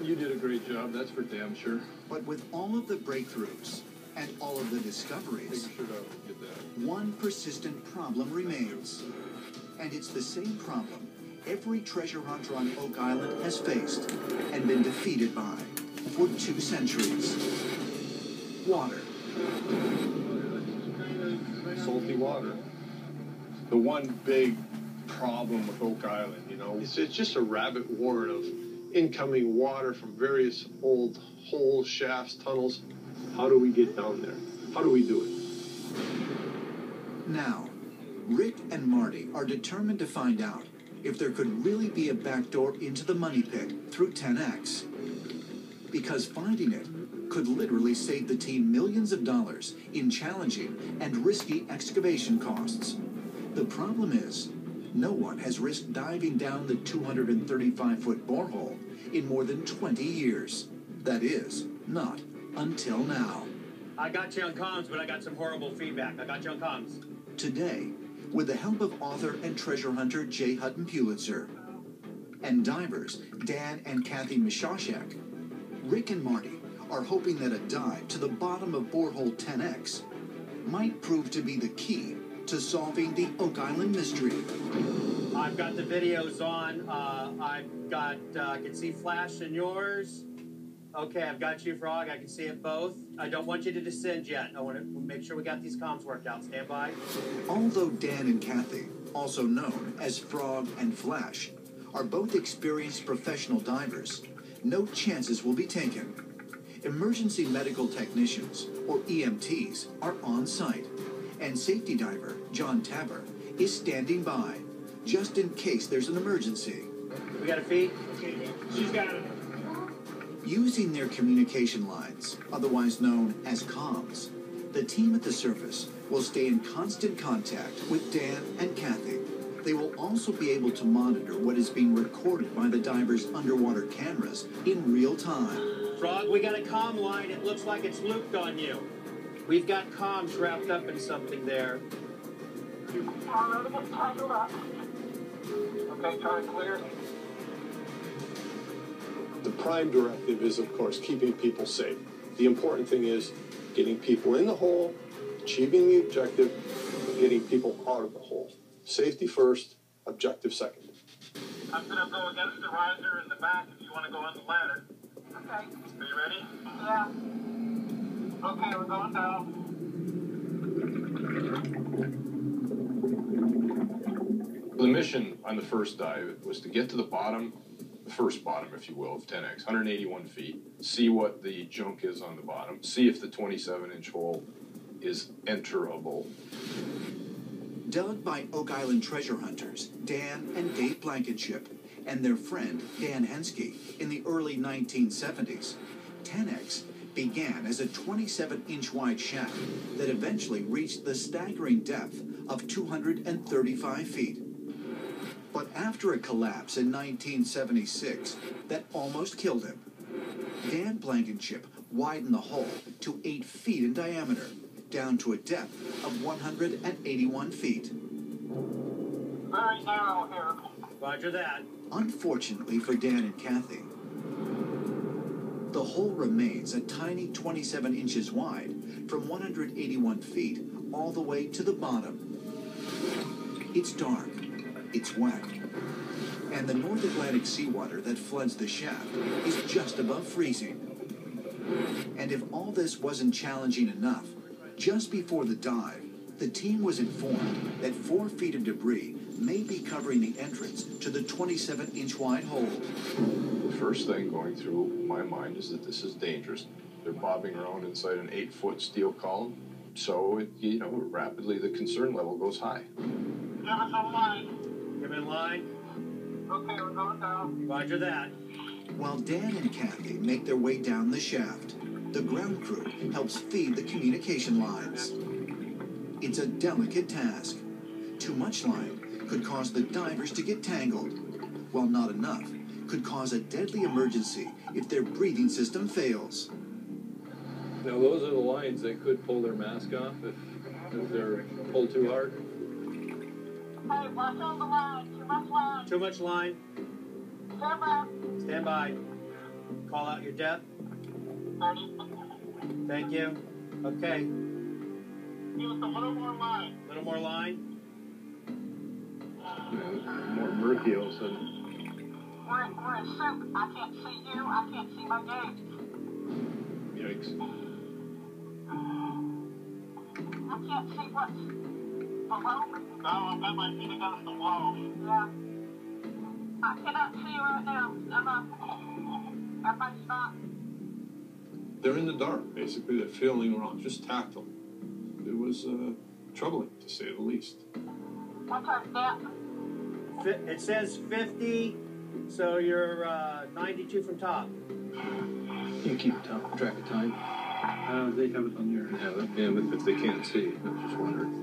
You did a great job, that's for damn sure. But with all of the breakthroughs and all of the discoveries, Make sure to get that. one persistent problem remains. And it's the same problem every treasure hunter on Oak Island has faced and been defeated by for 2 centuries. Water. Salty water. The one big problem with Oak Island, you know, it's just a rabbit warren of incoming water from various old holes, shafts, tunnels. How do we get down there? How do we do it? Now, Rick and Marty are determined to find out if there could really be a backdoor into the money pit through 10X. Because finding it could literally save the team millions of dollars in challenging and risky excavation costs. The problem is, no one has risked diving down the 235-foot borehole in more than 20 years. That is, not until now. I got you on comms, but I got some horrible feedback. I got you on comms. Today, with the help of author and treasure hunter J. Hutton Pulitzer and divers Dan and Kathy Mishashek, Rick and Marty are hoping that a dive to the bottom of borehole 10X might prove to be the key to solving the Oak Island mystery. I've got the videos on. I've got, I can see flash in yours. Okay, I've got you, Frog. I can see it both. I don't want you to descend yet. I want to make sure we got these comms worked out. Stand by. Although Dan and Kathy, also known as Frog and Flash, are both experienced professional divers, no chances will be taken. Emergency medical technicians, or EMTs, are on site, and safety diver John Tabber is standing by, just in case there's an emergency. We got a feed? She's got it. Using their communication lines, otherwise known as comms, the team at the surface will stay in constant contact with Dan and Kathy. They will also be able to monitor what is being recorded by the divers' underwater cameras in real time. Frog, we got a comm line. It looks like it's looped on you. We've got comms wrapped up in something there. Already get tangled up. Okay, try clear. The prime directive is, of course, keeping people safe. The important thing is getting people in the hole, achieving the objective, getting people out of the hole. Safety first, objective second. I'm going to go against the riser in the back if you want to go on the ladder. Okay. Are you ready? Yeah. Okay, we're going down. The mission on the first dive was to get to the bottom, the first bottom, if you will, of 10X, 181 feet, see what the junk is on the bottom, see if the 27-inch hole is enterable. Dug by Oak Island treasure hunters Dan and Dave Blankenship and their friend Dan Henske in the early 1970s, 10X began as a 27-inch wide shaft that eventually reached the staggering depth of 235 feet. But after a collapse in 1976 that almost killed him, Dan Blankenship widened the hole to 8 feet in diameter, down to a depth of 181 feet. Very narrow here. Roger that. Unfortunately for Dan and Kathy, the hole remains a tiny 27 inches wide from 181 feet all the way to the bottom. It's dark, it's wet, and the North Atlantic seawater that floods the shaft is just above freezing. And if all this wasn't challenging enough, just before the dive, the team was informed that 4 feet of debris may be covering the entrance to the 27-inch wide hole. The first thing going through my mind is that this is dangerous. They're bobbing around inside an 8-foot steel column, so rapidly the concern level goes high. Give us a line. Give it in line. Okay, we're going down. Roger that. While Dan and Kathy make their way down the shaft, the ground crew helps feed the communication lines. It's a delicate task. Too much line could cause the divers to get tangled, while not enough could cause a deadly emergency if their breathing system fails. Now, those are the lines that could pull their mask off if they're pulled too hard. Hey, watch on the line. Too much line. Too much line. Stand by. Stand by. Call out your depth. 30. Thank you. Okay. Give us a little more line. A little more line. More murky all of a sudden. We're in soup. I can't see you. I can't see my gauge. Yikes. I can't see what's below me. No, I've got my feet against the wall. Yeah. I cannot see you right now. Emma. Everybody stop. They're in the dark, basically. They're feeling wrong, just tactile. It was troubling, to say the least. What's our depth? It says 50, so you're 92 from top. You keep track of time. They have it on your... Yeah, but if they can't see, I'm just wondering.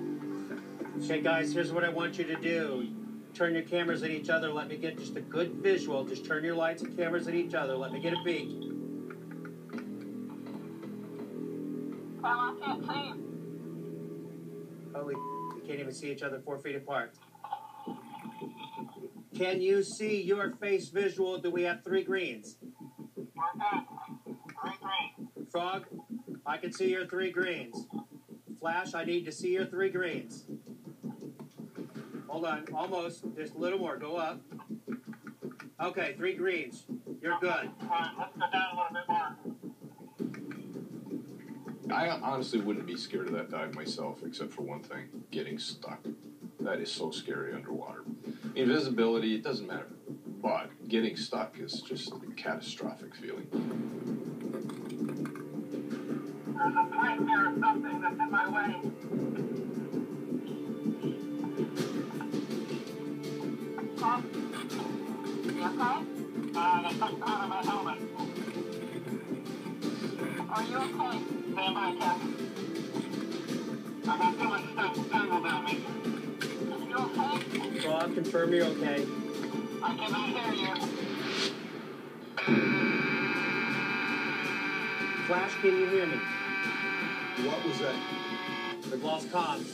Okay, guys, here's what I want you to do. Turn your cameras at each other. Let me get just a good visual. Just turn your lights and cameras at each other. Let me get a peek. Well, I can't see you. Holy, you can't even see each other 4 feet apart. Can you see your face visual? Do we have 3 greens? We're good. 3 green. Frog, I can see your 3 greens. Flash, I need to see your 3 greens. Hold on, almost. Just a little more. Go up. Okay, 3 greens. You're good. All right, let's go down a little bit more. I honestly wouldn't be scared of that dive myself, except for one thing, getting stuck. That is so scary underwater. Invisibility, it doesn't matter. But getting stuck is just a catastrophic feeling. There's a pipe here or something that's in my way. Huh? You okay? There's something out of my helmet. Are you okay? Stand by, Captain. I got too much stuff tangled down me. You okay? Frog, confirm you're okay. I cannot hear you. Flash, can you hear me? What was that? We've lost comms.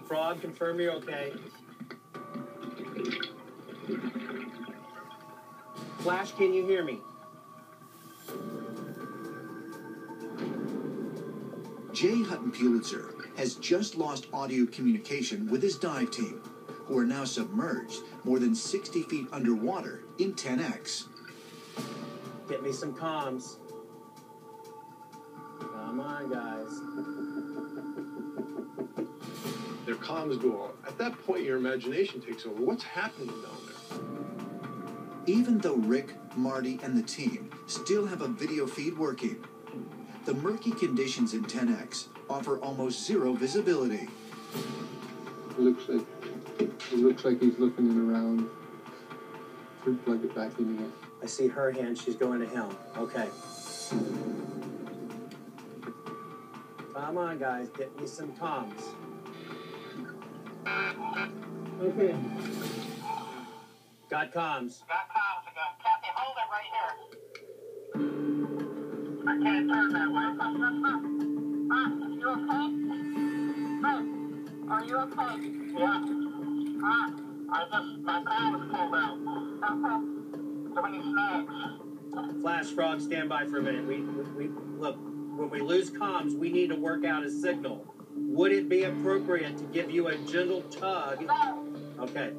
Frog, confirm you're okay. Flash, can you hear me? Jay Hutton-Pulitzer has just lost audio communication with his dive team, who are now submerged more than 60 feet underwater in 10X. Get me some comms. Come on, guys. Their comms go out. At that point, your imagination takes over. What's happening down there? Even though Rick, Marty, and the team still have a video feed working, the murky conditions in 10X offer almost zero visibility. It looks like he's looking in around. Should plug it back in again. I see her hand. She's going to him. Okay. Come on, guys. Get me some comms. Okay. Got comms. Got comms again. Kathy, hold it right here. I can't turn that way. You okay? Hey, are you okay? Yeah. My car was pulled out. Okay. So many snags. Flash, Frog, stand by for a minute. We look, when we lose comms, we need to work out a signal. Would it be appropriate to give you a gentle tug? No. Okay.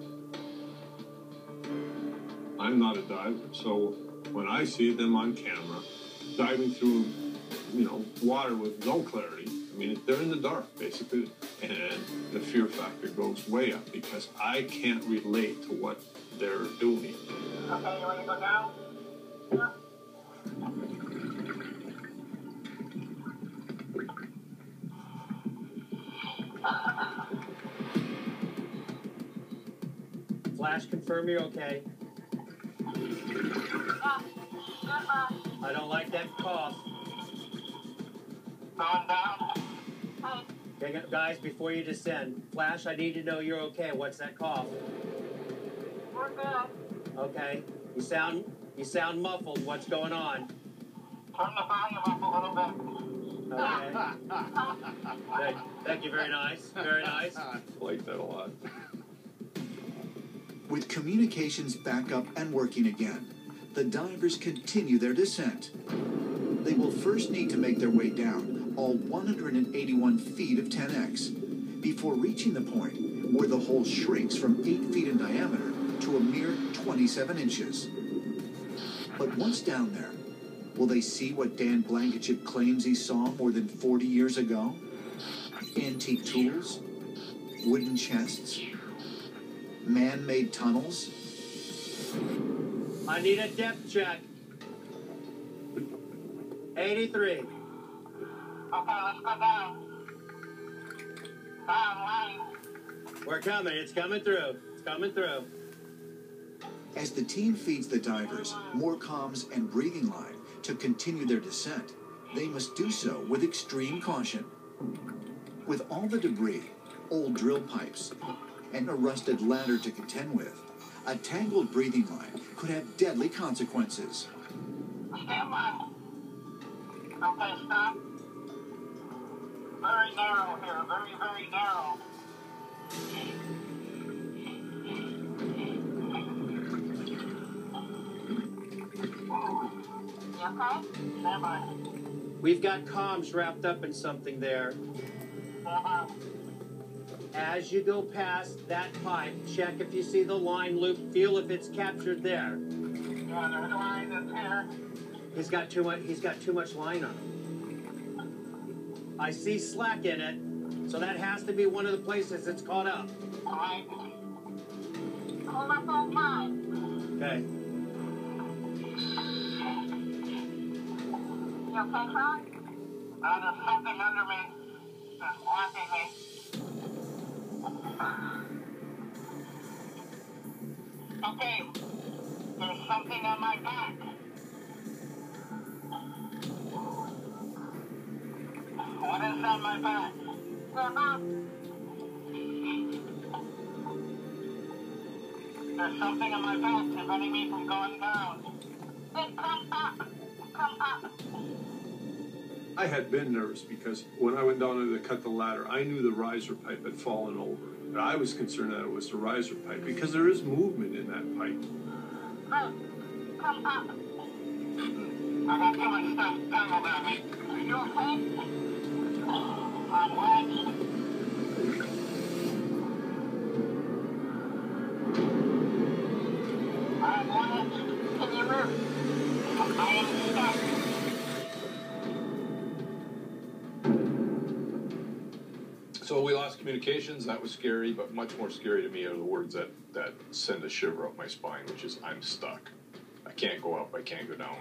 I'm not a diver, so when I see them on camera, diving through, water with no clarity, they're in the dark, basically, and the fear factor goes way up because I can't relate to what they're doing. Okay, you want to go down? Yeah. Flash, confirm you're okay. I don't like that cough. Going down. Hey, Okay, guys, before you descend, Flash, I need to know you're okay. What's that cough? We're good. Okay. You sound muffled. What's going on? Turn the volume up a little bit. Okay. Thank you. Very nice. Very nice. I like that a lot. With communications back up and working again, the divers continue their descent. They will first need to make their way down all 181 feet of 10X before reaching the point where the hole shrinks from 8 feet in diameter to a mere 27 inches. But once down there, will they see what Dan Blankenship claims he saw more than 40 years ago? Antique tools? Wooden chests? Man-made tunnels? I need a depth check. 83. Okay, let's go down. Down, line. We're coming. It's coming through. It's coming through. As the team feeds the divers more comms and breathing line to continue their descent, they must do so with extreme caution. With all the debris, old drill pipes, and a rusted ladder to contend with, a tangled breathing line could have deadly consequences. Stand by. Okay, stop. Very narrow here, very, very narrow. You okay? Stand by. We've got comms wrapped up in something there. Stand by. As you go past that pipe, check if you see the line loop. Feel if it's captured there. Yeah, there's a line that's here. He's got too much line on him. I see slack in it, so that has to be one of the places it's caught up. All right. Hold up on mine. Okay. You okay, Frog? There's something under me that's blocking me. Okay, there's something on my back. What is on my back? Stand up. There's something on my back preventing me from going down. Then come up. Come up. I had been nervous because when I went down there to cut the ladder, I knew the riser pipe had fallen over. And I was concerned that it was the riser pipe because there is movement in that pipe. Hey, come up. I got too much stuff tangled on me. Are you okay? I'm wet. I'm wet. Can you move? I am stuck. So we lost communications. That was scary, but much more scary to me are the words that send a shiver up my spine, which is, I'm stuck. I can't go up. I can't go down.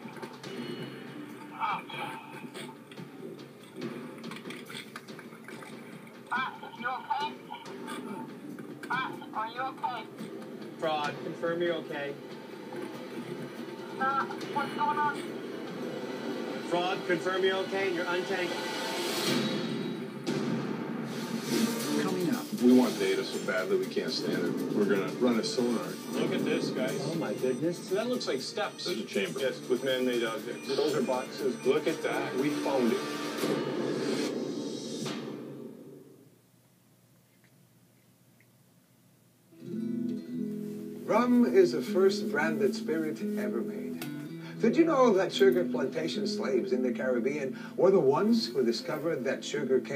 You okay? Are you okay? Fraud, confirm you're okay. What's going on? Fraud, confirm you're okay and you're untangled. Coming up, We want data so badly we can't stand it. We're going to run a sonar. Look at this, guys. Oh my goodness. So that looks like steps. There's a chamber. Yes, with man-made objects. Those are boxes. Look at that. We found it. Rum is the first branded spirit ever made. Did you know that sugar plantation slaves in the Caribbean were the ones who discovered that sugar cane